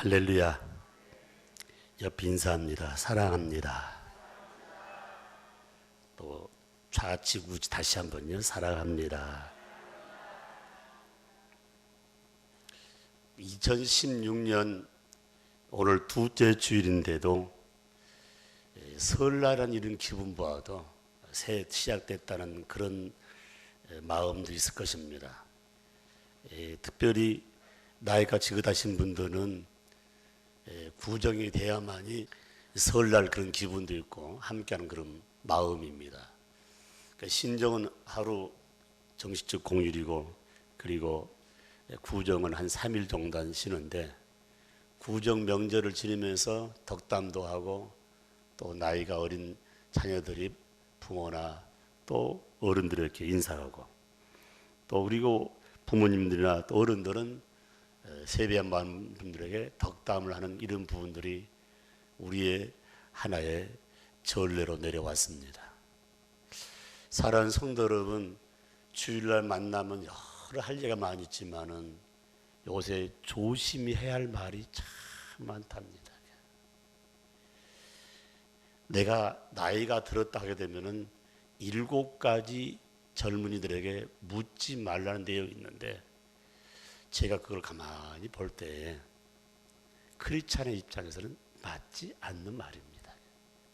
할렐루야. 옆 인사합니다. 사랑합니다. 또 좌측 우측 다시 한번요. 사랑합니다. 2016년 오늘 둘째 주일인데도 설날이라는 이런 기분보다도 새해 시작됐다는 그런 마음도 있을 것입니다. 특별히 나이가 지긋하신 분들은 구정이 돼야만이 설날 그런 기분도 있고 함께하는 그런 마음입니다. 그러니까 신정은 하루 정식적 공휴일이고, 그리고 구정은 한 3일 정도 쉬는데, 구정 명절을 지내면서 덕담도 하고, 또 나이가 어린 자녀들이 부모나 또 어른들에게 인사하고, 또 그리고 부모님들이나 또 어른들은 세배한 많은 분들에게 덕담을 하는 이런 부분들이 우리의 하나의 전례로 내려왔습니다. 사랑하는 성도 여러분, 주일날 만나면 여러 할 얘기가 많이 있지만은 요새 조심히 해야 할 말이 참 많답니다. 내가 나이가 들었다 하게 되면은 7가지 젊은이들에게 묻지 말라는 내용이 있는데, 제가 그걸 가만히 볼 때 크리스찬의 입장에서는 맞지 않는 말입니다.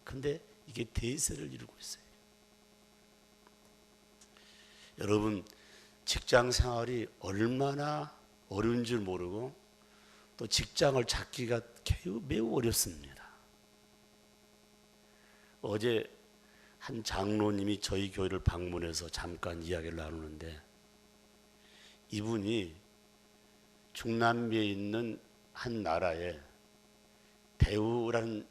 근데 이게 대세를 이루고 있어요. 여러분, 직장 생활이 얼마나 어려운 줄 모르고 또 직장을 찾기가 매우 어렵습니다. 어제 한 장로님이 저희 교회를 방문해서 잠깐 이야기를 나누는데, 이분이 중남미에 있는 한 나라에 대우라는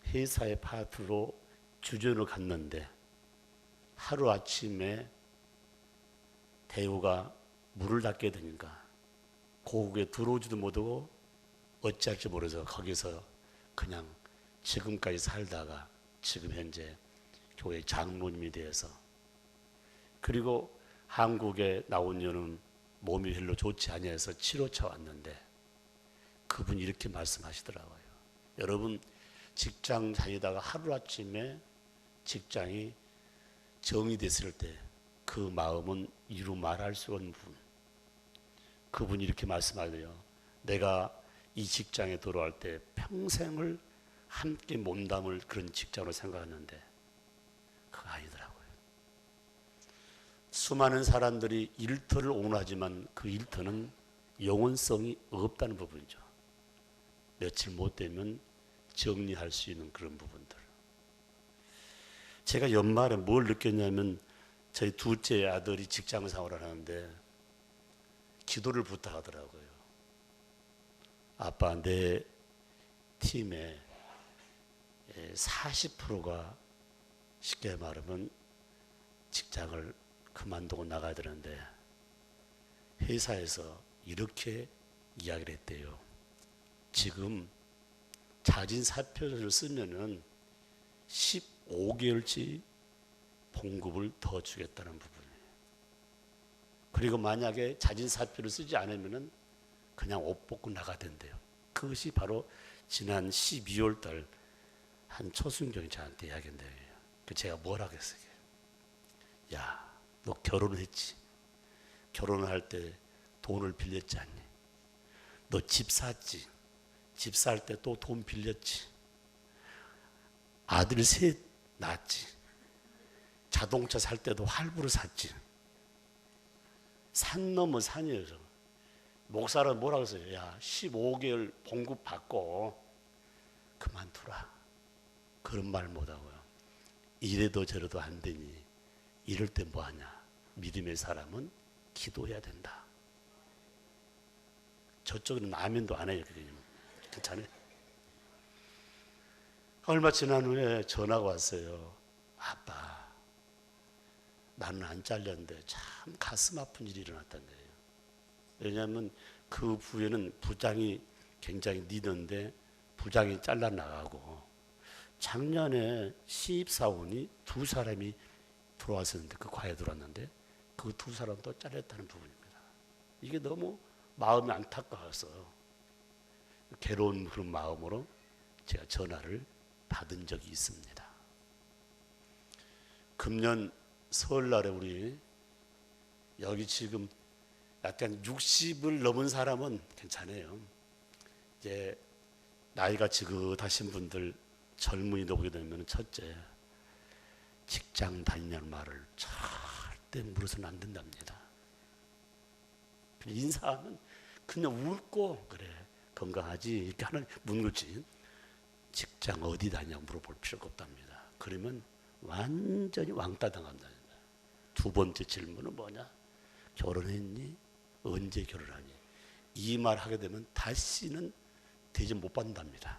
회사의 파트로 주전을 갔는데, 하루아침에 대우가 문을 닫게 되니까 고국에 들어오지도 못하고 어찌할지 모르서 거기서 그냥 지금까지 살다가 지금 현재 교회 장로님이 되어서, 그리고 한국에 나온 이유는 몸이 별로 좋지 아니해서 치료차 왔는데, 그분이 이렇게 말씀하시더라고요. 여러분, 직장 다니다가 하루아침에 직장이 정리됐을 때 그 마음은 이루 말할 수 없는 분, 그분이 이렇게 말씀하세요. 내가 이 직장에 들어갈 때 평생을 함께 몸담을 그런 직장으로 생각했는데 그거 아니더라고요. 수많은 사람들이 일터를 옹호하지만 그 일터는 영원성이 없다는 부분이죠. 며칠 못 되면 정리할 수 있는 그런 부분들. 제가 연말에 뭘 느꼈냐면, 저희 둘째 아들이 직장 생활을 하는데 기도를 부탁하더라고요. 아빠, 내 팀에 40%가 쉽게 말하면 직장을 그만두고 나가야 되는데 회사에서 이렇게 이야기를 했대요. 지금 자진 사표를 쓰면은 15개월치 봉급을 더 주겠다는 부분이에요. 그리고 만약에 자진 사표를 쓰지 않으면은 그냥 옷 벗고 나가야 된대요. 그것이 바로 지난 12월 달 한 초순경이 저한테 이야기한대요. 제가 뭘 하겠어요? 야, 너 결혼했지? 결혼할 때 돈을 빌렸지 않니? 너 집 샀지? 집 살 때 또 돈 빌렸지? 아들 셋 낳았지? 자동차 살 때도 할부로 샀지? 산 넘어 산이에요. 목사는 뭐라고 했어요? 야, 15개월 봉급 받고 그만두라. 그런 말 못하고요. 이래도 저래도 안 되니 이럴 때 뭐하냐? 믿음의 사람은 기도해야 된다. 저쪽에는 아멘도 안 해요. 괜찮아요? 얼마 지난 후에 전화가 왔어요. 아빠, 나는 안 잘렸는데 참 가슴 아픈 일이 일어났다는 거예요. 왜냐하면 그 후에는 부장이 굉장히 리더인데 부장이 잘라나가고, 작년에 신입사원이 2사람이 들어왔었는데, 그 과에 들어왔는데 그 2사람도 잘렸다는 부분입니다. 이게 너무 마음이 안타까워서 괴로운 그런 마음으로 제가 전화를 받은 적이 있습니다. 금년 설날에 우리 여기 지금 약간 60을 넘은 사람은 괜찮아요. 이제 나이가 지긋하신 분들, 젊은이도 오게 되면 첫째, 직장 다니냐는 말을 절대 물어서는 안 된답니다. 인사하면 그냥 웃고 그래 건강하지 이렇게 하는 묻는 거지, 직장 어디 다니냐고 물어볼 필요가 없답니다. 그러면 완전히 왕따 당한다. 두 번째 질문은 뭐냐? 결혼했니? 언제 결혼하니? 이 말 하게 되면 다시는 대접 못 받는답니다.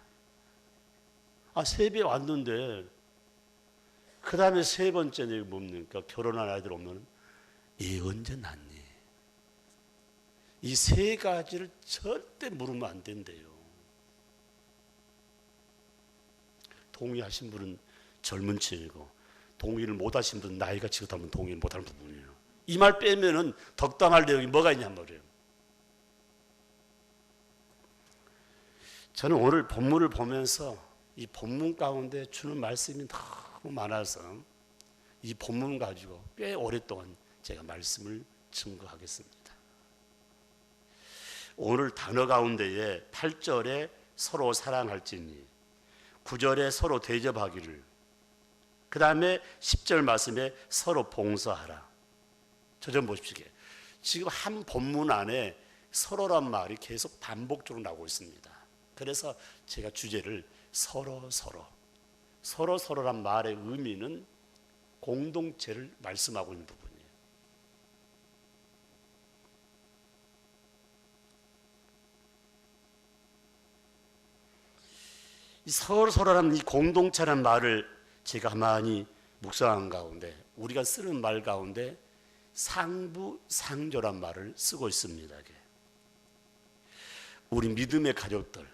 아, 세배 왔는데 그 다음에 세 번째는 뭡니까? 결혼한 아이들 오면 얘 언제 낳니? 이 세 가지를 절대 물으면 안 된대요. 동의하신 분은 젊은 층이고 동의를 못하신 분은 나이가 지긋하면 동의를 못하는 부분이에요. 이 말 빼면은 덕담할 내용이 뭐가 있냐 말이에요. 저는 오늘 본문을 보면서 이 본문 가운데 주는 말씀이 너무 많아서 이 본문 가지고 꽤 오랫동안 제가 말씀을 증거하겠습니다. 오늘 단어 가운데에 8절에 서로 사랑할지니, 9절에 서로 대접하기를, 그 다음에 10절 말씀에 서로 봉사하라. 저 좀 보십시오. 지금 한 본문 안에 서로란 말이 계속 반복적으로 나오고 있습니다. 그래서 제가 주제를 서로란 말의 의미는 공동체를 말씀하고 있는 부분이에요. 이 서로라는 이 공동체라는 말을 제가 가만히 묵상한 가운데 우리가 쓰는 말 가운데 상부상조란 말을 쓰고 있습니다. 우리 믿음의 가족들,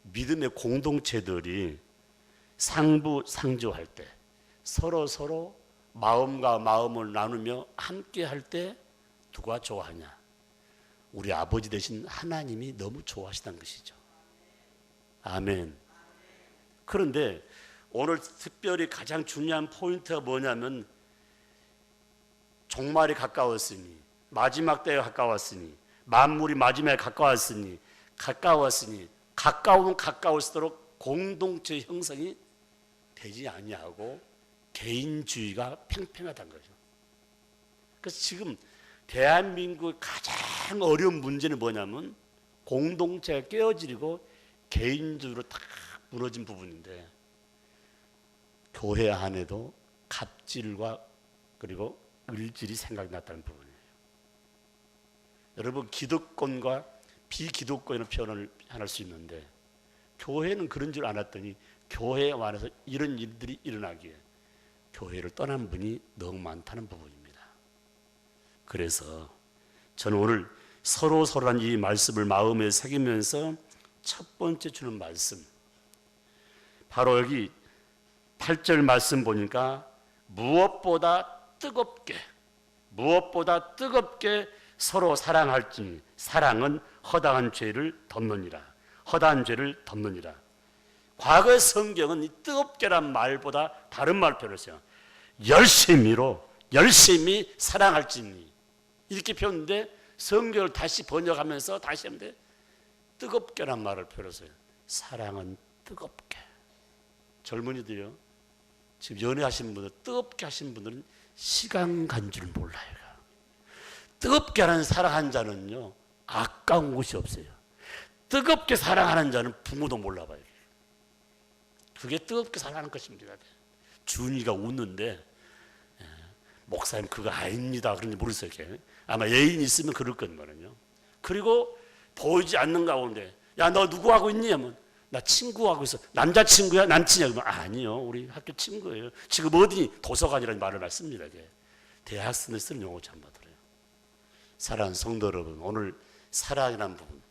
믿음의 공동체들이 상부상조할 때 서로 마음과 마음을 나누며 함께 할 때 누가 좋아하냐? 우리 아버지 되신 하나님이 너무 좋아하시다는 것이죠. 아멘. 그런데 오늘 특별히 가장 중요한 포인트가 뭐냐면 종말이 가까웠으니, 마지막 때가 가까웠으니, 만물이 마지막에 가까웠으니 가까우면 가까울수록 공동체 형성이 되지 아니하고 개인주의가 팽팽하다는 거죠. 그래서 지금 대한민국의 가장 어려운 문제는 뭐냐면 공동체가 깨어지고 개인주의로 다 무너진 부분인데, 교회 안에도 갑질과 그리고 을질이 생각이 났다는 부분이에요. 여러분, 기득권과 비기득권이라는 표현을 할 수 있는데 교회는 그런 줄 알았더니 교회 안에서 이런 일들이 일어나기에 교회를 떠난 분이 너무 많다는 부분입니다. 그래서 저는 오늘 서로란 이 말씀을 마음에 새기면서 첫 번째 주는 말씀, 바로 여기 8절 말씀 보니까 무엇보다 뜨겁게 서로 사랑할지니 사랑은 허다한 죄를 덮느니라. 과거의 성경은 이 뜨겁게란 말보다 다른 말 표현했어요. 열심히 사랑할지니 이렇게 표현했는데, 성경을 다시 번역하면서 다시 하는데 뜨겁게란 말을 표현했어요. 사랑은 뜨겁게. 젊은이들요, 지금 연애하신 분들, 뜨겁게 하신 분들은 시간 간 줄 몰라요. 뜨겁게 하는 사랑한 자는요 아까운 것이 없어요. 뜨겁게 사랑하는 자는 부모도 몰라봐요. 그게 뜨겁게 사랑하는 것입니다. 준이가 웃는데 목사님 그거 아닙니다 그런지 모르겠어요. 아마 애인이 있으면 그럴 거거든요. 그리고 보이지 않는 가운데 야 너 누구하고 있니? 하면 나 친구하고 있어. 남자친구야? 남친이야? 그러면 아니요 우리 학교 친구예요. 지금 어디 도서관이라는 말을 씁니다. 대학생들 쓰는 용어 참 받아요. 사랑하는 성도 여러분, 오늘 사랑이라는 부분,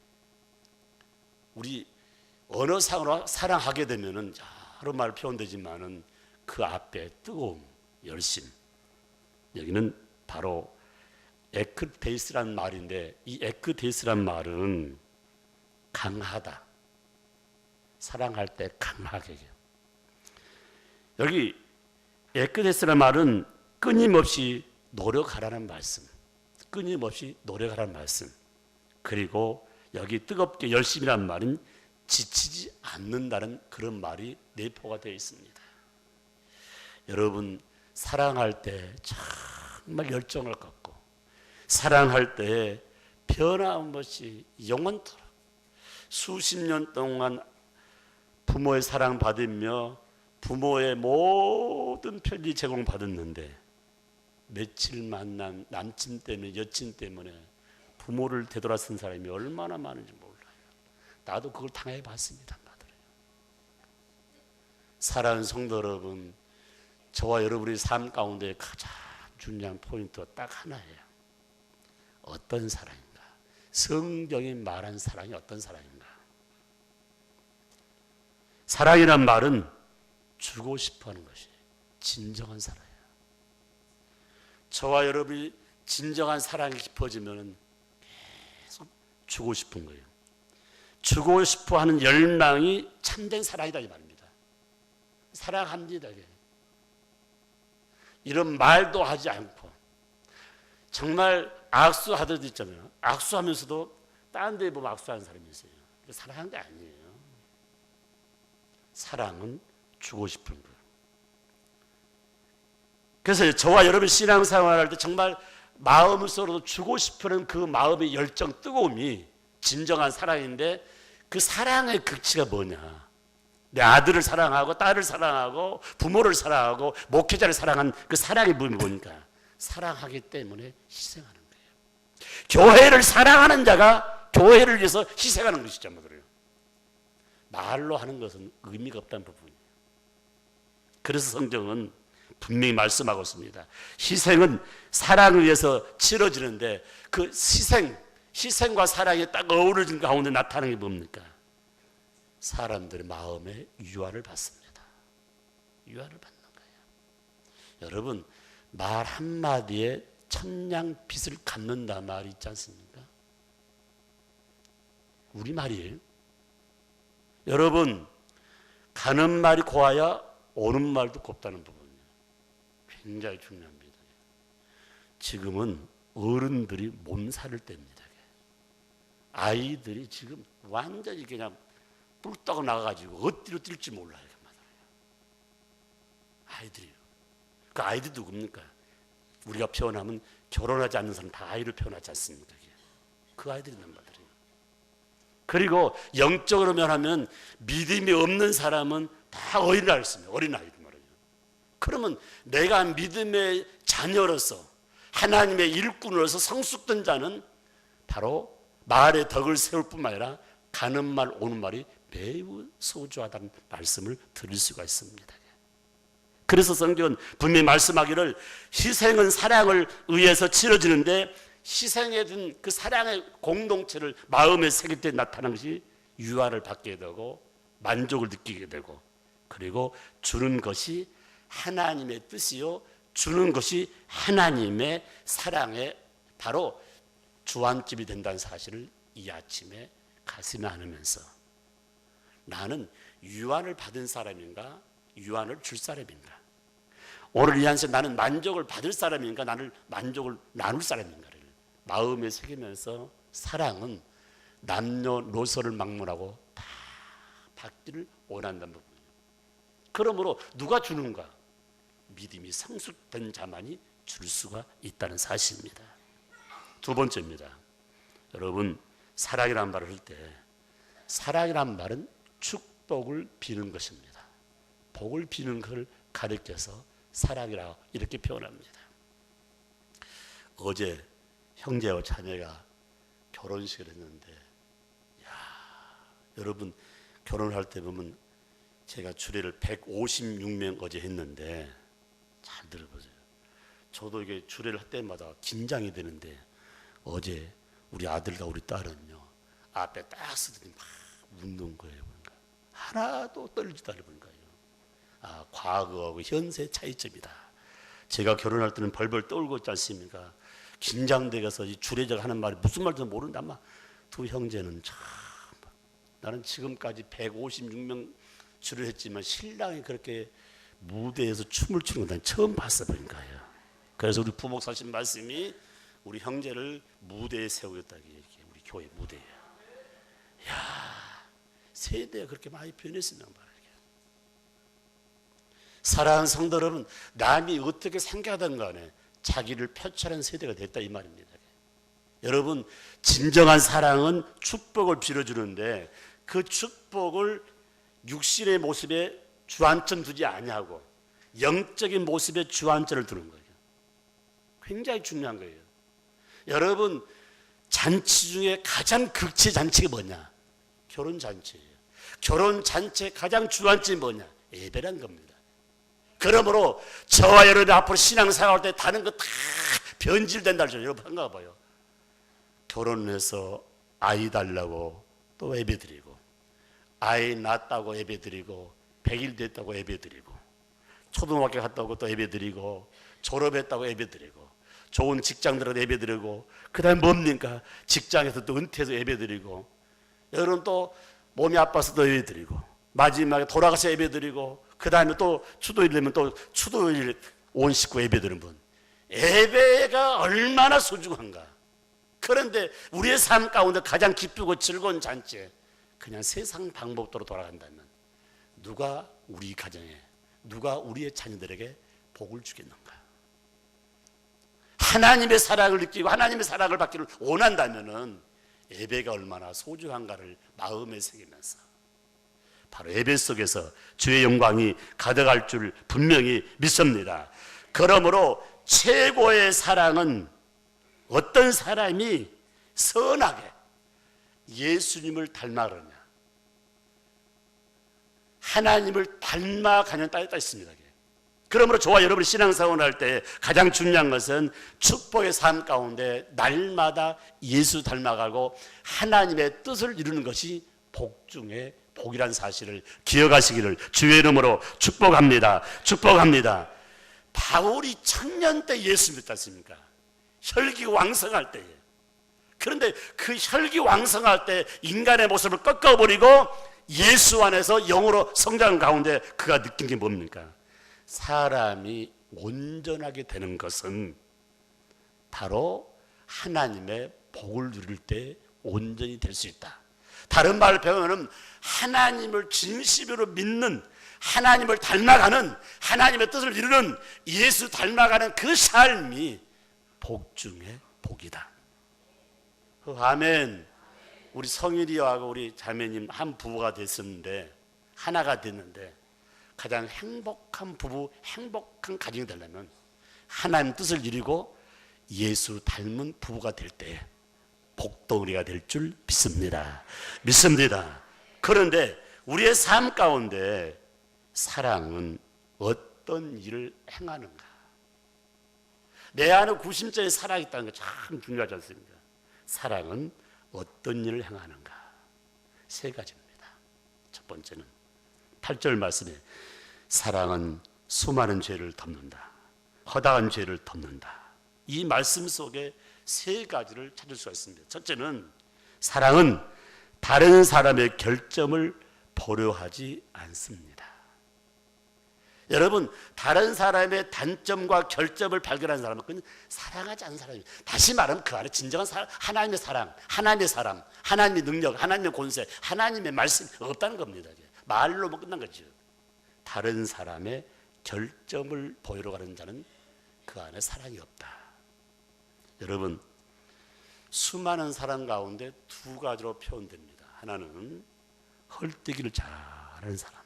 우리 언어상으로 사랑하게 되면은 여러 말 표현되지만은 그 앞에 뜨거움, 열심, 여기는 바로 에크테이스라는 말인데, 이 에크테이스라는 말은 강하다, 사랑할 때 강하게. 여기 에크데스라는 말은 끊임없이 노력하라는 말씀, 끊임없이 노력하라는 말씀. 그리고 여기 뜨겁게 열심이라는 말은 지치지 않는다는 그런 말이 내포가 되어 있습니다. 여러분, 사랑할 때 정말 열정을 갖고, 사랑할 때 변함없이 영원토록 수십 년 동안 부모의 사랑 받으며 부모의 모든 편리 제공받았는데 며칠 만난 남친 때문에, 여친 때문에 부모를 되돌아선 사람이 얼마나 많은지 몰라요. 나도 그걸 당해 봤습니다. 사랑하는 성도 여러분, 저와 여러분의 삶 가운데 가장 중요한 포인트가 딱 하나예요. 어떤 사랑인가? 성경이 말한 사랑이 어떤 사랑인가? 사랑이란 말은 주고 싶어하는 것이 진정한 사랑이에요. 저와 여러분이 진정한 사랑이 깊어지면 계속 주고 싶은 거예요. 주고 싶어하는 열망이 참된 사랑이다 이 말입니다. 사랑합니다. 이런 말도 하지 않고 정말 악수하듯 있잖아요. 악수하면서도 다른 데 보면 악수하는 사람이 있어요. 사랑하는 게 아니에요. 사랑은 주고 싶은 거예요. 그래서 저와 여러분 신앙생활할 때 정말 마음으로도 주고 싶은 그 마음의 열정, 뜨거움이 진정한 사랑인데 그 사랑의 극치가 뭐냐? 내 아들을 사랑하고 딸을 사랑하고 부모를 사랑하고 목회자를 사랑한 그 사랑의 부분이 뭐니까? 사랑하기 때문에 희생하는 거예요. 교회를 사랑하는 자가 교회를 위해서 희생하는 것이죠. 말로 하는 것은 의미가 없다는 부분이에요. 그래서 성경은 분명히 말씀하고 있습니다. 희생은 사랑을 위해서 치러지는데 그 희생과 사랑이 딱 어우러진 가운데 나타나는 게 뭡니까? 사람들의 마음에 유화를 받습니다. 유화를 받는 거예요. 여러분, 말 한마디에 천냥빚을 갚는다 말이 있지 않습니까? 우리말이에요. 여러분, 가는 말이 고와야 오는 말도 곱다는 부분이에요. 굉장히 중요합니다. 지금은 어른들이 몸살을 뗍니다. 아이들이 지금 완전히 그냥 뿔떡 나가가지고 어디로 뛸지 몰라요. 아이들이요. 그 아이들 누굽니까? 우리가 표현하면 결혼하지 않는 사람 다 아이로 표현하지 않습니까? 그 아이들이 있단 말이에요. 그리고 영적으로 면하면 믿음이 없는 사람은 다 어린아이를 씁니다. 어린아이들 말이에요. 그러면 내가 믿음의 자녀로서 하나님의 일꾼으로서 성숙된 자는 바로 말의 덕을 세울 뿐만 아니라 가는 말 오는 말이 매우 소중하다는 말씀을 드릴 수가 있습니다. 그래서 성경은 분명히 말씀하기를 희생은 사랑을 위해서 치러지는데 희생에 든 그 사랑의 공동체를 마음에 새길 때 나타나는 것이 유화를 받게 되고 만족을 느끼게 되고 그리고 주는 것이 하나님의 뜻이요 주는 것이 하나님의 사랑의 바로 주안점이 된다는 사실을 이 아침에 가슴에 안으면서 나는 유한을 받은 사람인가 유한을 줄 사람인가 오늘 이 한시 나는 만족을 받을 사람인가 나는 만족을 나눌 사람인가를 마음에 새기면서 사랑은 남녀노소를 막론하고 다 받기를 원한다는 부분이에요. 그러므로 누가 주는가? 믿음이 성숙된 자만이 줄 수가 있다는 사실입니다. 두 번째입니다. 여러분 사랑이라는 말을 할 때 사랑이라는 말은 축복을 비는 것입니다. 복을 비는 것을 가리켜서 사랑이라고 이렇게 표현합니다. 어제 형제와 자녀가 결혼식을 했는데 여러분 결혼할 때 보면 제가 주례를 156명 어제 했는데 잘 들어보세요. 저도 이게 주례를 할 때마다 긴장이 되는데 어제 우리 아들과 우리 딸은요 앞에 딱 서더니 막 웃는 거예요. 그러니까 하나도 떨리지도 않는 거예요. 아, 과거하고 현세의 차이점이다. 제가 결혼할 때는 벌벌 떨고 있지 않습니까? 긴장되어서 이 주례자가 하는 말이 무슨 말인지 모르는데 아마 두 형제는 참 나는 지금까지 156명 출연했지만 신랑이 그렇게 무대에서 춤을 추는 건 난 처음 봤어 본 거예요. 그래서 우리 부목사 하신 말씀이 우리 형제를 무대에 세우겠다 얘기해. 우리 교회 무대에. 야, 세대가 그렇게 많이 변했으면 말이야. 사랑하는 성도 여러분, 남이 어떻게 생각하든 간에 자기를 표출하는 세대가 됐다 이 말입니다. 여러분, 진정한 사랑은 축복을 빌어주는데 그 축복을 육신의 모습에 주안점 두지 아니하고 영적인 모습에 주안점을 두는 거예요. 굉장히 중요한 거예요. 여러분, 잔치 중에 가장 극치 잔치가 뭐냐? 결혼잔치예요. 결혼잔치의 가장 주안점이 뭐냐? 예배란 겁니다. 그러므로 저와 여러분이 앞으로 신앙생활할 때 다른 거 다 변질된다. 여러분 한가 봐요. 결혼해서 아이 달라고 또 예배드리고, 아이 낳았다고 예배드리고, 100일 됐다고 예배드리고, 초등학교 갔다고 또 예배드리고, 졸업했다고 예배드리고, 좋은 직장 들어서 예배드리고, 그 다음에 뭡니까? 직장에서 또 은퇴해서 예배드리고, 여러분 또 몸이 아파서 또 예배드리고, 마지막에 돌아가서 예배드리고, 그 다음에 또 추도일 되면 또 추도일 온 식구 예배드리는 분. 예배가 얼마나 소중한가. 그런데 우리의 삶 가운데 가장 기쁘고 즐거운 잔치에 그냥 세상 방법대로 돌아간다면 누가 우리 가정에, 누가 우리의 자녀들에게 복을 주겠는가? 하나님의 사랑을 느끼고 하나님의 사랑을 받기를 원한다면은 예배가 얼마나 소중한가를 마음에 새기면서 바로 예배 속에서 주의 영광이 가득할 줄 분명히 믿습니다. 그러므로 최고의 사랑은 어떤 사람이 선하게 예수님을 닮아가느냐, 하나님을 닮아가는 딸이 있습니다. 그러므로 저와 여러분이 신앙생활을 할 때 가장 중요한 것은 축복의 삶 가운데 날마다 예수 닮아가고 하나님의 뜻을 이루는 것이 복 중에 복이란 사실을 기억하시기를 주의 이름으로 축복합니다. 축복합니다. 바울이 청년 때 예수 믿지 않습니까? 혈기왕성할 때에. 그런데 그 혈기왕성할 때 인간의 모습을 꺾어버리고 예수 안에서 영으로 성장 가운데 그가 느낀 게 뭡니까? 사람이 온전하게 되는 것은 바로 하나님의 복을 누릴 때 온전히 될 수 있다. 다른 말로 표현하면 하나님을 진심으로 믿는, 하나님을 닮아가는, 하나님의 뜻을 이루는 예수 닮아가는 그 삶이 복 중에 복이다. 아멘. 우리 성일이하고 우리 자매님 한 부부가 됐었는데, 하나가 됐는데 가장 행복한 부부, 행복한 가정이 되려면 하나님 뜻을 이루고 예수 닮은 부부가 될 때 복덩어리가 될 줄 믿습니다. 믿습니다. 그런데 우리의 삶 가운데 사랑은 어떤 일을 행하는가? 내 안에 구심점에 사랑이 있다는 거 참 중요하지 않습니까? 사랑은 어떤 일을 행하는가? 세 가지입니다. 첫 번째는 8절 말씀에 사랑은 수많은 죄를 덮는다. 허다한 죄를 덮는다. 이 말씀 속에 세 가지를 찾을 수가 있습니다. 첫째는 사랑은 다른 사람의 결점을 보려하지 않습니다. 여러분, 다른 사람의 단점과 결점을 발견하는 사람은 그건 사랑하지 않는 사람입니다. 다시 말하면 그 안에 진정한 사랑, 하나님의 사랑, 하나님의 사람, 하나님의 능력, 하나님의 권세, 하나님의 말씀이 없다는 겁니다. 말로만 끝난 거죠. 다른 사람의 결점을 보이러 가는 자는 그 안에 사랑이 없다. 여러분, 수많은 사람 가운데 두 가지로 표현됩니다. 하나는 헐뜯기를 잘하는 사람.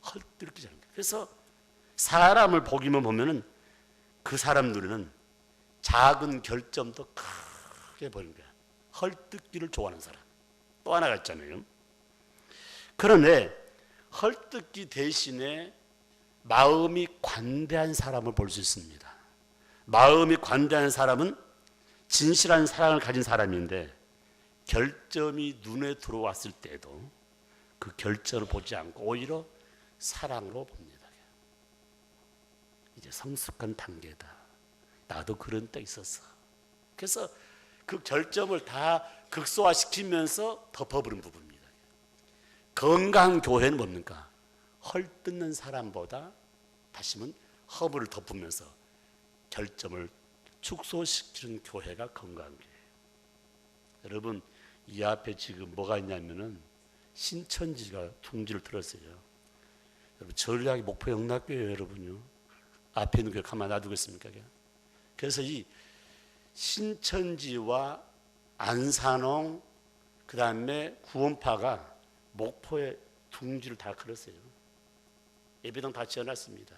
헐뜯기 잘하는 거예요. 그래서 사람을 보기만 보면은 그 사람 눈에는 작은 결점도 크게 보이는 거야. 헐뜯기를 좋아하는 사람. 또 하나가 있잖아요. 그런데 헐뜯기 대신에 마음이 관대한 사람을 볼 수 있습니다. 마음이 관대한 사람은 진실한 사랑을 가진 사람인데 결점이 눈에 들어왔을 때도 그 결점을 보지 않고 오히려 사랑으로 봅니다. 이제 성숙한 단계다. 나도 그런 때 있었어. 그래서 그 결점을 다 극소화시키면서 덮어버린 부분입니다. 건강한 교회는 뭡니까? 헐뜯는 사람보다 다시는 허물을 덮으면서 결점을 축소시키는 교회가 건강한 교회예요. 여러분, 이 앞에 지금 뭐가 있냐면은 신천지가 둥지를 틀었어요. 여러분, 전략이 목포 영락교회예요, 여러분요. 앞에 있는 교회 가만 놔두겠습니까? 그래서 이 신천지와 안산홍 그 다음에 구원파가 목포에 둥지를 다 걸었어요. 예배당 다 지어놨습니다.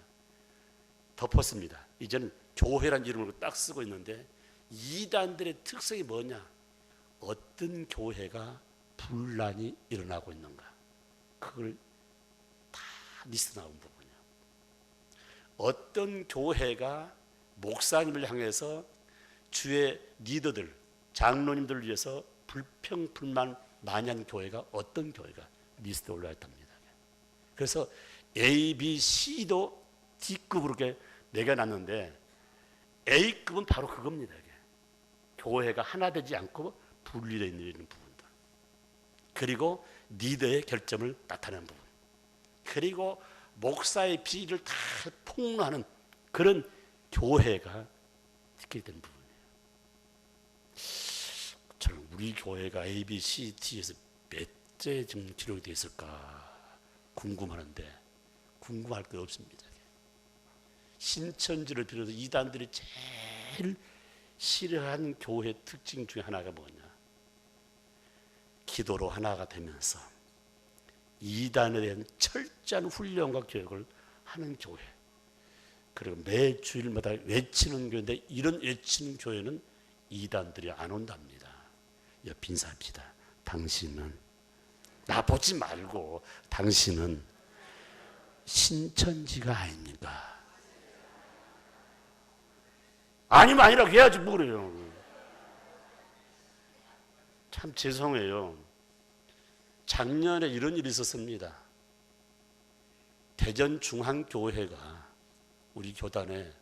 덮었습니다. 이제는 교회란 이름을 딱 쓰고 있는데 이단들의 특성이 뭐냐? 어떤 교회가 분란이 일어나고 있는가? 그걸 다 리스트 나온 부분이에요. 어떤 교회가 목사님을 향해서 주의 리더들, 장로님들을 위해서 불평, 불만 많이 하는 교회가 어떤 교회가 리스트에 올라와 있답니다. 그래서 A, B, C도 D급으로 이렇게 매겨놨는데 A급은 바로 그겁니다. 이게. 교회가 하나 되지 않고 분리되어 있는 부분들. 그리고 리더의 결점을 나타내는 부분. 그리고 목사의 비리를 다 폭로하는 그런 교회가 있게 된 부분이에요. 저는 우리 교회가 A, B, C, D에서 몇째 지금 기록이 되어 있을까 궁금하는데 궁금할 게 없습니다. 신천지를 비롯해서 이단들이 제일 싫어하는 교회 특징 중에 하나가 뭐냐? 기도로 하나가 되면서 이단에 대한 철저한 훈련과 교육을 하는 교회. 그리고 매 주일마다 외치는 교회인데 이런 외치는 교회는 이단들이 안 온답니다. 옆 인사합시다. 당신은 나 보지 말고 당신은 신천지가 아닙니까? 아니면 아니라고 해야지 뭐 그래요. 참 죄송해요. 작년에 이런 일이 있었습니다. 대전중앙교회가 우리 교단의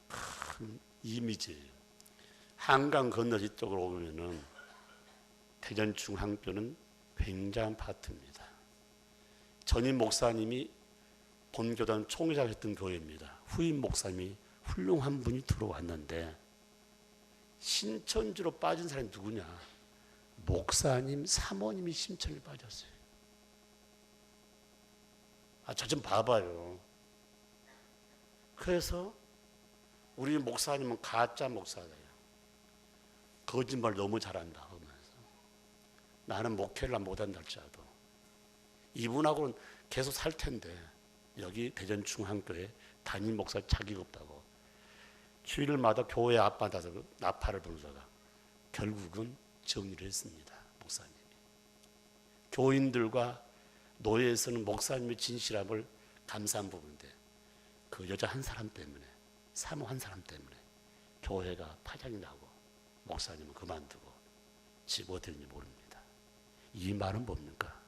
큰 이미지예요. 한강 건너 이쪽으로 오면은 대전중앙교는 굉장한 파트입니다. 전임 목사님이 본교단 총회장 했던 교회입니다. 후임 목사님이 훌륭한 분이 들어왔는데 신천지로 빠진 사람이 누구냐? 목사님 사모님이 신천지에 빠졌어요. 저 좀 봐봐요. 그래서 우리 목사님은 가짜 목사예요. 거짓말 너무 잘한다 하면서 나는 목회를 못한다 할지라도 이분하고는 계속 살 텐데 여기 대전중앙교회 담임 목사 자격 없다고 주일마다 교회 앞바다에서 나팔을 부르다가 결국은 정리를 했습니다. 목사님이. 교인들과 노예에서는 목사님의 진실함을 감사한 부분인데 그 여자 한 사람 때문에 사모 한 사람 때문에 교회가 파장이 나고 목사님은 그만두고 집 어디 있는지 모릅니다. 이 말은 뭡니까?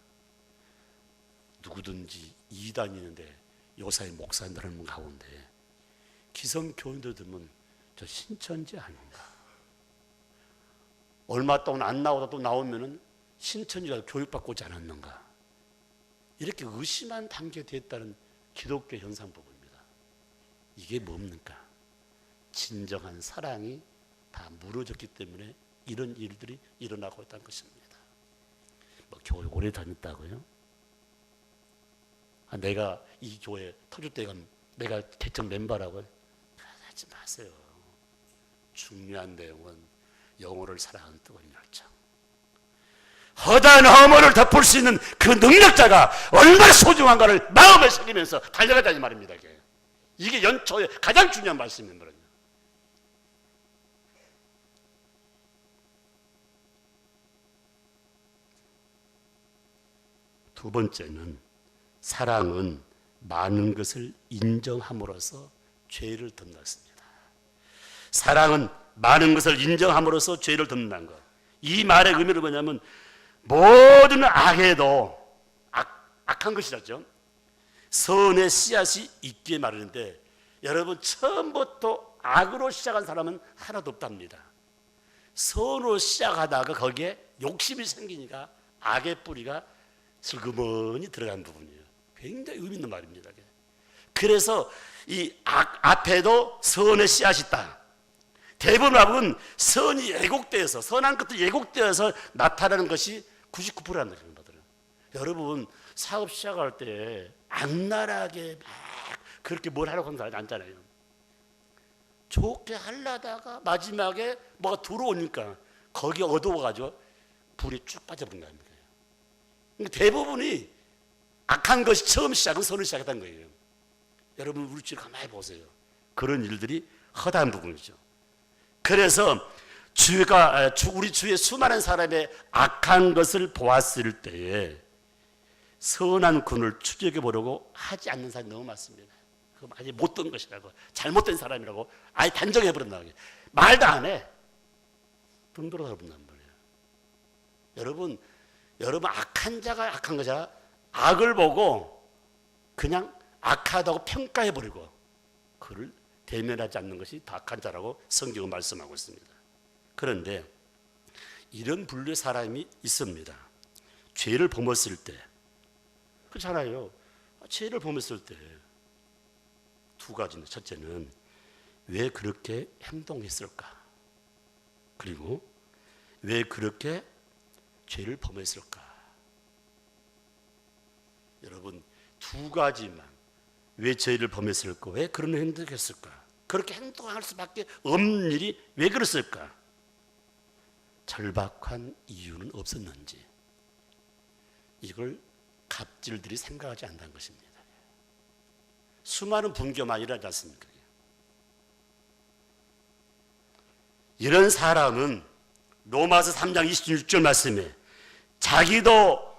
누구든지 이단이 있는데 요사이 목사님들 가운데 기성 교인들 들면 저 신천지 아닌가? 얼마 동안 안 나오다 또 나오면은 신천지가 교육받고 오지 않았는가? 이렇게 의심한 단계에 됐다는 기독교 현상 부분입니다. 이게 뭡니까? 진정한 사랑이 다 무너졌기 때문에 이런 일들이 일어나고 있다는 것입니다. 뭐 교회 오래 다녔다고요? 내가 이 교회 터질 때가 내가 개척 멤버라고요? 하지 마세요. 중요한 내용은 영혼을 사랑하는 뜨거운 열정. 허다한 허물을 덮을 수 있는 그 능력자가 얼마나 소중한가를 마음에 새기면서 달려가자는 말입니다. 이게 연초에 가장 중요한 말씀입니다. 두 번째는 사랑은 많은 것을 인정함으로써 죄를 덮는다. 사랑은 많은 것을 인정함으로써 죄를 덮는다는 것. 이 말의 의미는 뭐냐면 모든 악에도 악한 것이라죠. 선의 씨앗이 있기에 마련인데 여러분 처음부터 악으로 시작한 사람은 하나도 없답니다. 선으로 시작하다가 거기에 욕심이 생기니까 악의 뿌리가 슬그머니 들어간 부분이에요. 굉장히 의미 있는 말입니다. 그래서 이 앞에도 선의 씨앗이 있다. 대부분 선이 예곡되어서, 선한 것들이 예곡되어서 나타나는 것이 99%라는 거예요. 여러분 사업 시작할 때 악랄하게 막 그렇게 뭘 하려고 하는 사람이 많잖아요. 좋게 하려다가 마지막에 뭐가 들어오니까 거기에 어두워가지고 불이 쭉 빠져버린다는 거예요. 그러니까 대부분이 악한 것이 처음 시작은 선을 시작했다는 거예요. 여러분 우리 주위를 가만히 보세요. 그런 일들이 허다한 부분이죠. 그래서 우리 주위에 수많은 사람의 악한 것을 보았을 때에 선한 군을 추적해 보려고 하지 않는 사람이 너무 많습니다. 그거 아주 못된 것이라고, 잘못된 사람이라고 아예 단정해 버린다. 말도 안 해. 등 돌아서 본단 말이에요. 여러분 악한 자가 악한 것이야. 악을 보고 그냥 악하다고 평가해 버리고 그를 대면하지 않는 것이 더 악한 자라고 성경은 말씀하고 있습니다. 그런데 이런 분류의 사람이 있습니다. 죄를 범했을 때, 그렇잖아요. 죄를 범했을 때 두 가지입니다. 첫째는 왜 그렇게 행동했을까? 그리고 왜 그렇게 죄를 범했을까? 여러분 두 가지만, 왜 죄를 범했을까? 왜 그런 행동을 했을까? 그렇게 행동할 수밖에 없는 일이 왜 그랬을까? 절박한 이유는 없었는지, 이걸 갑질들이 생각하지 않는다는 것입니다. 수많은 분교만 일하지 않습니까? 이런 사람은 로마서 3장 26절 말씀에 자기도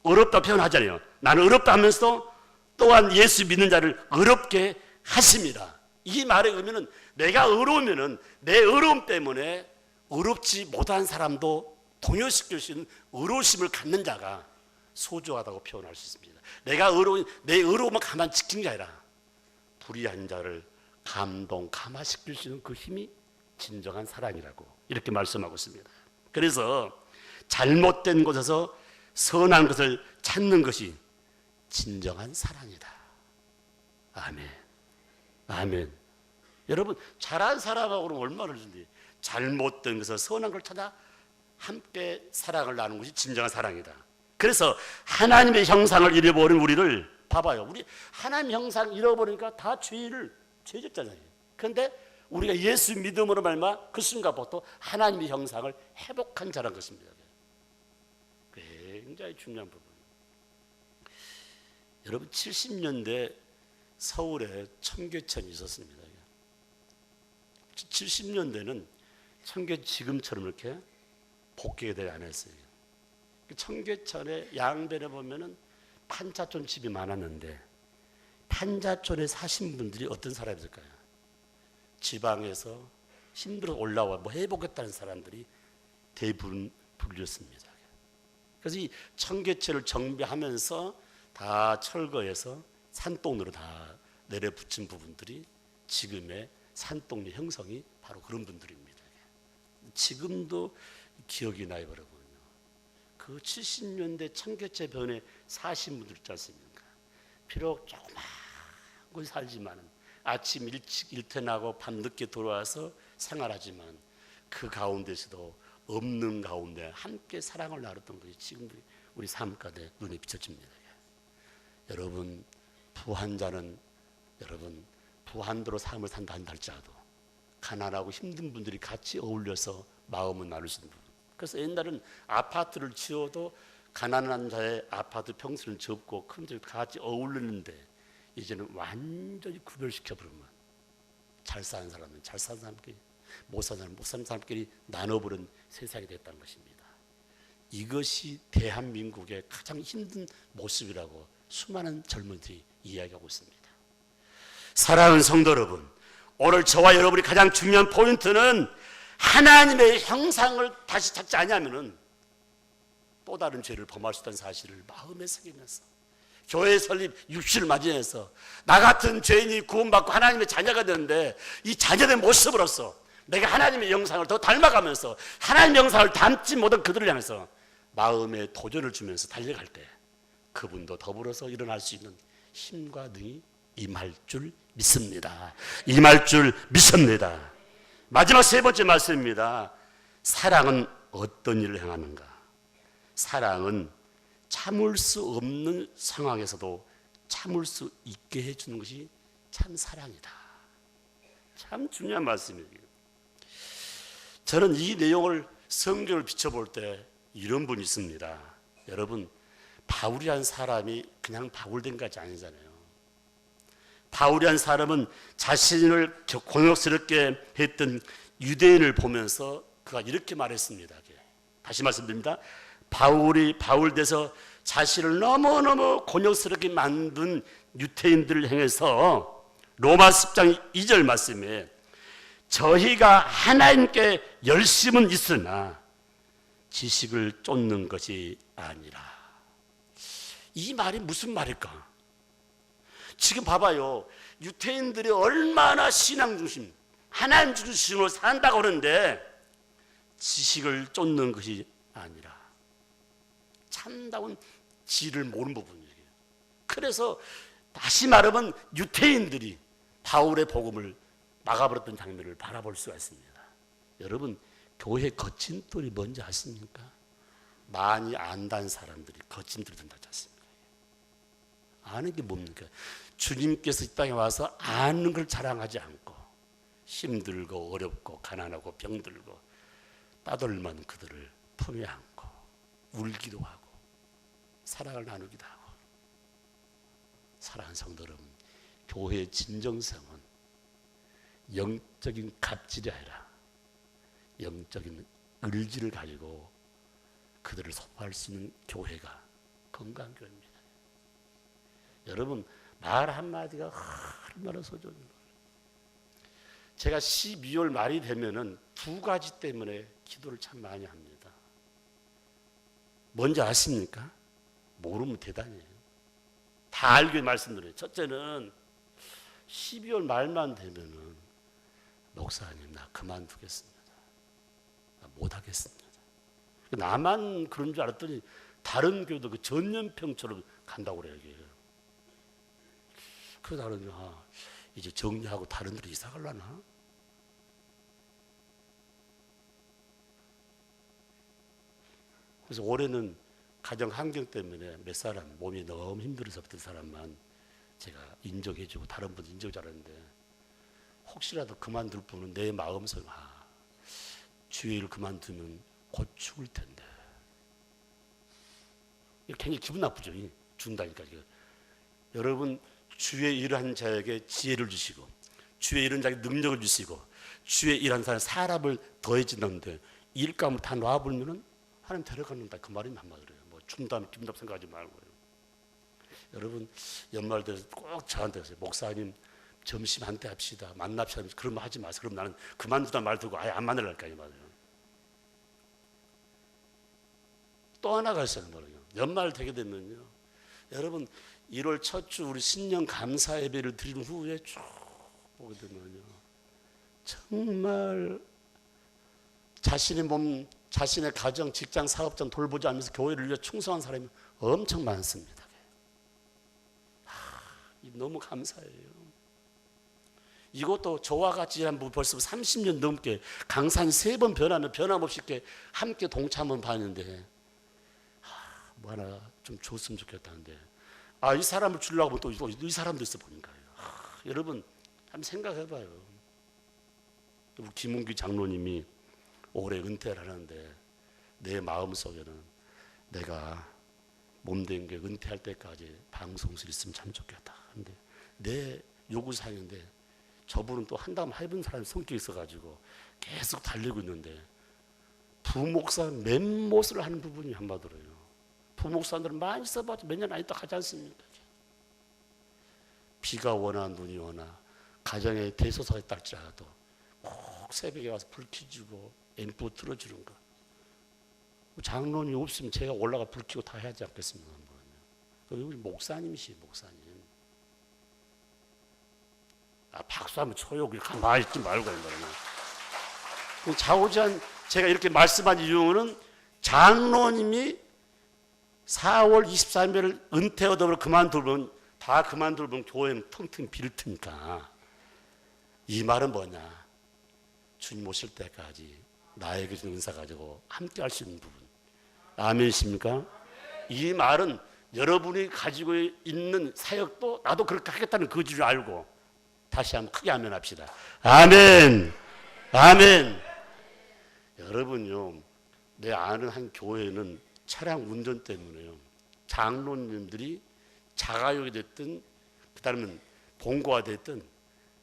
어렵다 표현하잖아요. 나는 어렵다 하면서 또한 예수 믿는 자를 어렵게 하십니다. 이 말의 의미는 내가 어려우면은 내 어려움 때문에 어렵지 못한 사람도 동요시킬 수 있는 어려우심을 갖는 자가 소중하다고 표현할 수 있습니다. 내 어려움을 가만 지키는 게 아니라 불의한 자를 감화시킬 수 있는 그 힘이 진정한 사랑이라고 이렇게 말씀하고 있습니다. 그래서 잘못된 곳에서 선한 것을 찾는 것이 진정한 사랑이다. 아멘. 아멘. 여러분 잘한 사람하고는 얼마나 좋은지, 잘못된 것에서 선한 걸 찾아 함께 사랑을 나누는 것이 진정한 사랑이다. 그래서 하나님의 형상을 잃어버린 우리를 봐봐요. 우리 하나님 형상 잃어버리니까 다 죄졌잖아요. 그런데 우리가 예수 믿음으로 말미암아 그 순간부터 하나님의 형상을 회복한 자라는 것입니다. 굉장히 중요한 부분. 여러분 70년대 서울에 청계천이 있었습니다. 70년대는 지금처럼 이렇게 복개가 되지 않았어요. 청계천의 양변에 보면은 판자촌 집이 많았는데 판자촌에 사신 분들이 어떤 사람일까요? 지방에서 힘들어 올라와 해보겠다는 사람들이 대부분 불렸습니다. 그래서 이 청계천을 정비하면서 다 철거해서 산동으로 다 내려붙인 부분들이 지금의 산동네 형성이 바로 그런 분들입니다. 지금도 기억이 나요, 여러분. 그 70년대 청계천 변에 사신 분들 있지 않습니까? 비록 조그만 곳에 살지만 아침 일찍 일퇴나고 밤늦게 돌아와서 생활하지만 그 가운데서도 없는 가운데 함께 사랑을 나눴던 것이 지금도 우리 삶가운데 눈에 비춰집니다. 여러분 부한자는 여러분 부한도로 삶을 산다 할지라도 가난하고 힘든 분들이 같이 어울려서 마음을 나누시는 분. 그래서 옛날은 아파트를 지어도 가난한 자의 아파트 평수는 적고 큰 집 같이 어울리는데 이제는 완전히 구별시켜 버리면 잘 사는 사람은 잘 사는 사람끼리, 못 사는 사람은 못 사는 사람끼리 나눠버린 세상이 됐다는 것입니다. 이것이 대한민국의 가장 힘든 모습이라고 수많은 젊은이들이 이야기하고 있습니다. 사랑하는 성도 여러분, 오늘 저와 여러분이 가장 중요한 포인트는 하나님의 형상을 다시 찾지 않으면은 또 다른 죄를 범할 수 있다는 사실을 마음에 새기면서 교회 설립 60을 맞이해서 나 같은 죄인이 구원받고 하나님의 자녀가 되는데 이 자녀된 모습으로서 내가 하나님의 형상을 더 닮아가면서 하나님의 형상을 닮지 못한 그들을 향해서 마음에 도전을 주면서 달려갈 때 그분도 더불어서 일어날 수 있는 힘과 능이 임할 줄 믿습니다. 임할 줄 믿습니다. 마지막 세 번째 말씀입니다. 사랑은 어떤 일을 행하는가? 사랑은 참을 수 없는 상황에서도 참을 수 있게 해주는 것이 참 사랑이다. 참 중요한 말씀이에요. 저는 이 내용을 성경을 비춰볼 때 이런 분이 있습니다. 여러분, 바울이란 사람이 그냥 바울된 것이 아니잖아요. 바울이란 사람은 자신을 곤욕스럽게 했던 유대인을 보면서 그가 이렇게 말했습니다. 다시 말씀드립니다. 바울 돼서 자신을 너무너무 곤욕스럽게 만든 유대인들을 향해서 로마 10장 2절 말씀에 저희가 하나님께 열심은 있으나 지식을 쫓는 것이 아니라. 이 말이 무슨 말일까? 지금 봐봐요. 유대인들이 얼마나 신앙 중심, 하나님 중심으로 산다고 그러는데 지식을 쫓는 것이 아니라 참다운 지를 모르는 부분이에요. 그래서 다시 말하면 유대인들이 바울의 복음을 막아버렸던 장면을 바라볼 수가 있습니다. 여러분, 교회 거침돌이 뭔지 아십니까? 많이 안다는 사람들이 거침돌이 된다지 않습니까? 아는 게 뭡니까? 주님께서 이 땅에 와서 아는 걸 자랑하지 않고 힘들고 어렵고 가난하고 병들고 따돌만 그들을 품에 안고 울기도 하고 사랑을 나누기도 하고. 사랑하는 성도 여러분, 교회의 진정성은 영적인 갑질이 아니라 영적인 의지를 가지고 그들을 소화할 수 있는 교회가 건강한 교회입니다. 여러분, 말 한마디가 얼마나 소중한 거예요. 제가 12월 말이 되면은 두 가지 때문에 기도를 참 많이 합니다. 뭔지 아십니까? 모르면 대단해요. 다 알게 말씀드려요. 첫째는 12월 말만 되면은 목사님, 나 그만두겠습니다. 나 못하겠습니다. 나만 그런 줄 알았더니 다른 교회도 그 전염병처럼 간다고 그래요. 그러다 그러면 이제 정리하고 다른 데로 이사 가려나? 그래서 올해는 가정 환경 때문에 몇 사람 몸이 너무 힘들어서 어떤 사람만 제가 인정해주고 다른 분도 인정 잘하는데 혹시라도 그만둘 분은 내 마음속에 주의 일 그만두면 곧 죽을 텐데 굉장히 기분 나쁘죠. 죽는다니까. 여러분, 주의 일을 자에게 지혜를 주시고 주의 일은 자에게 능력을 주시고 주의 일한 사람을 더해진다는데 일감을 다 놔버리면 하나님 데려가는다 그 말이 한마디래요. 뭐 죽는다면 기분나쁘 생각하지 말고요. 여러분, 연말 돼서 꼭 저한테 하세요. 목사님 점심 한때 합시다. 만납시다. 그런 말 하지 마세요. 그럼 나는 그만두다 말 듣고 아예 안 만나려니까 이 말이에요. 또 하나가 있어요. 연말 되게 되면요. 여러분, 1월 첫 주 우리 신년 감사 예배를 드린 후에 쭉 보게 되면요. 정말 자신의 몸, 자신의 가정, 직장, 사업장 돌보지 않으면서 교회를 위해 충성한 사람이 엄청 많습니다. 너무 감사해요. 이것도 저와 같이 벌써 30년 넘게 강산이 3번 변하면 변함없이 이렇게 함께 동참은 봤는데 뭐 하나 좀 줬으면 좋겠다는데 이 사람을 주려고 하면 또 이 사람도 있어 보니까요. 여러분, 한번 생각해봐요. 우리 김은기 장로님이 올해 은퇴를 하는데 내 마음속에는 내가 몸된 게 은퇴할 때까지 방송실 있으면 참 좋겠다. 근데 내 요구사항인데 저분은 또 한다면 해본 사람이 성격이 있어가지고 계속 달리고 있는데 부목사 멘못을 하는 부분이 한마디로요. 부목사들은 많이 써봤자 몇 년 안 있다 가지 않습니까? 비가 오나 눈이 오나 가정에 대소사가 있다 할지라도 꼭 새벽에 와서 불 켜주고 앰프 틀어주는 거. 장로님 없으면 제가 올라가 불 켜고 다 해야지 않겠습니까? 우리 목사님이시 목사님. 박수하면 쳐요. 그냥 가만히 있지 말고 말이야. 좌우지간 제가 이렇게 말씀한 이유는 장로님이 4월 23일 은퇴 얻어 그만두면 다 그만두면 교회는 텅텅 빌 테니까 이 말은 뭐냐? 주님 오실 때까지 나에게 준 은사 가지고 함께 할 수 있는 부분. 아멘이십니까? 이 말은 여러분이 가지고 있는 사역도 나도 그렇게 하겠다는 거지를 알고 다시 한번 크게 아멘 합시다. 아멘. 아멘. 여러분요, 내 아는 한 교회는 차량 운전 때문에요, 장로님들이 자가용이 됐든 그다음에 봉고가 됐든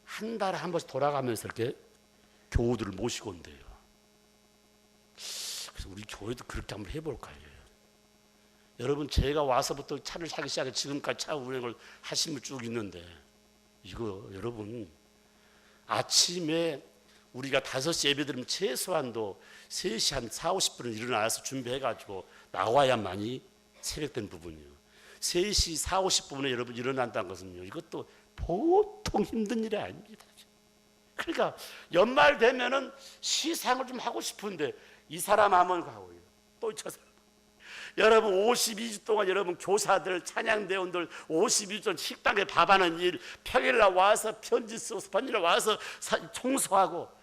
한 달에 한 번씩 돌아가면서 이렇게 교우들을 모시고 온대요. 그래서 우리 교회도 그렇게 한번 해볼까요? 여러분, 제가 와서부터 차를 사기 시작해 지금까지 차 운행을 하신 분 쭉 있는데, 이거 여러분, 아침에 우리가 5시 예배 드리면 최소한도 3시 한 4, 50분은 일어나서 준비해가지고 나와야만이 새벽된 부분이에요. 3시 4, 50분에 여러분 일어난다는 것은요, 이것도 보통 힘든 일이 아닙니다. 그러니까 연말 되면은 시상을 좀 하고 싶은데 이 사람 하면 가고요, 또 저 사람. 여러분 52주 동안 여러분 교사들, 찬양대원들 52주 동안 식당에 밥하는 일, 평일날 와서 편지 써서 편일날 와서 청소하고.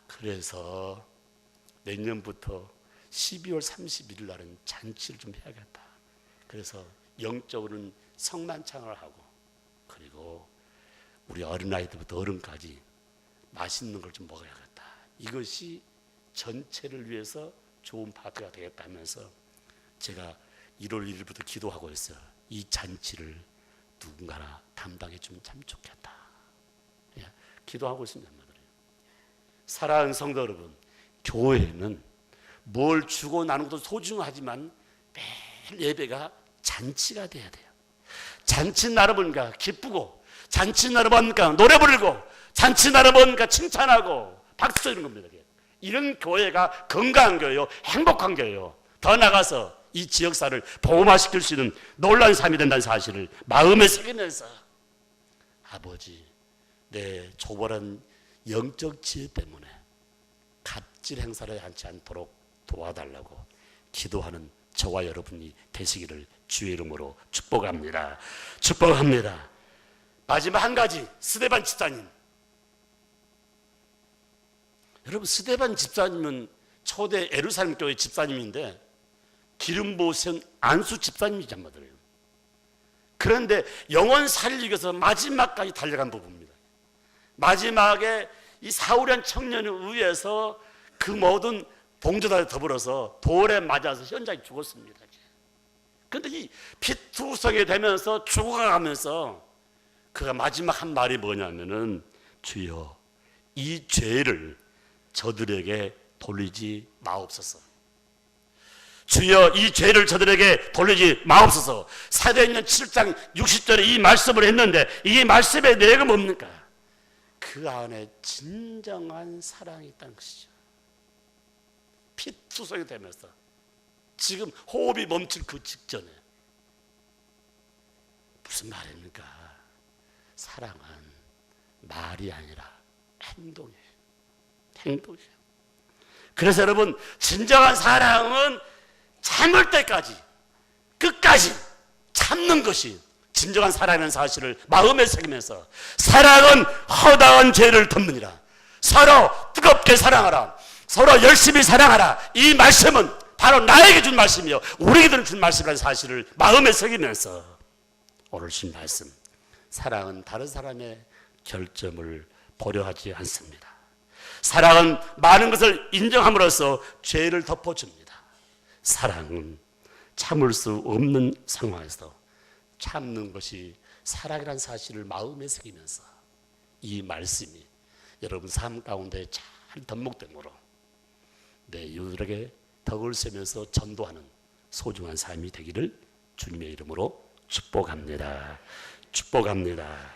그래서 내년부터 12월 31일 날은 잔치를 좀 해야겠다. 그래서 영적으로는 성만찬을 하고, 그리고 우리 어린아이들부터 어른까지 맛있는 걸 좀 먹어야겠다. 이것이 전체를 위해서 좋은 파트가 되겠다 하면서 제가 1월 1일부터 기도하고 있어요. 이 잔치를 누군가나 담당해 주면 참 좋겠다. 예, 기도하고 있습니다. 사랑하는 성도 여러분, 교회는 뭘 주고 나누는 것도 소중하지만 매일 예배가 잔치가 돼야 돼요. 잔치 날을 보니까 기쁘고, 잔치 날을 보니까 노래 부르고, 잔치 날을 보니까 칭찬하고 박수 치는 겁니다. 이런 교회가 건강한 교회요, 행복한 교회요. 더 나가서 이 지역사를 복음화시킬 수 있는 놀라운 삶이 된다는 사실을 마음에 새기면서, 아버지, 내 초월한 영적 지혜 때문에 갑질 행사를 하지 않도록 도와달라고 기도하는 저와 여러분이 되시기를 주의 이름으로 축복합니다. 축복합니다. 마지막 한 가지, 스데반 집사님. 여러분, 스데반 집사님은 초대 예루살렘 교회 집사님인데 기름 부으신 안수 집사님이란 말이에요. 그런데 영혼 살리기 위해서 마지막까지 달려간 부부입니다. 마지막에 이 사울한 청년에 의해서 그 모든 동료들과 더불어서 돌에 맞아서 현장에 죽었습니다. 그런데 이 피투성이 되면서 죽어가면서 그가 마지막 한 말이 뭐냐면은, 주여, 이 죄를 저들에게 돌리지 마옵소서. 주여, 이 죄를 저들에게 돌리지 마옵소서. 사도행전 7장 60절에 이 말씀을 했는데 이 말씀의 내용은 뭡니까? 그 안에 진정한 사랑이 있다는 것이죠. 피투성이 되면서 지금 호흡이 멈출 그 직전에 무슨 말입니까? 사랑은 말이 아니라 행동이에요. 행동이에요. 그래서 여러분, 진정한 사랑은 참을 때까지, 끝까지 참는 것이 진정한 사랑이라는 사실을 마음에 새기면서, 사랑은 허다한 죄를 덮느니라. 서로 뜨겁게 사랑하라. 서로 열심히 사랑하라. 이 말씀은 바로 나에게 준 말씀이요, 우리에게 준 말씀이라는 사실을 마음에 새기면서 오늘 신 말씀, 사랑은 다른 사람의 결점을 보려하지 않습니다. 사랑은 많은 것을 인정함으로써 죄를 덮어줍니다. 사랑은 참을 수 없는 상황에서 참는 것이 사랑이라는 사실을 마음에 새기면서 이 말씀이 여러분 삶 가운데 잘 접목되므로 내 이웃에게 덕을 세면서 전도하는 소중한 삶이 되기를 주님의 이름으로 축복합니다. 축복합니다.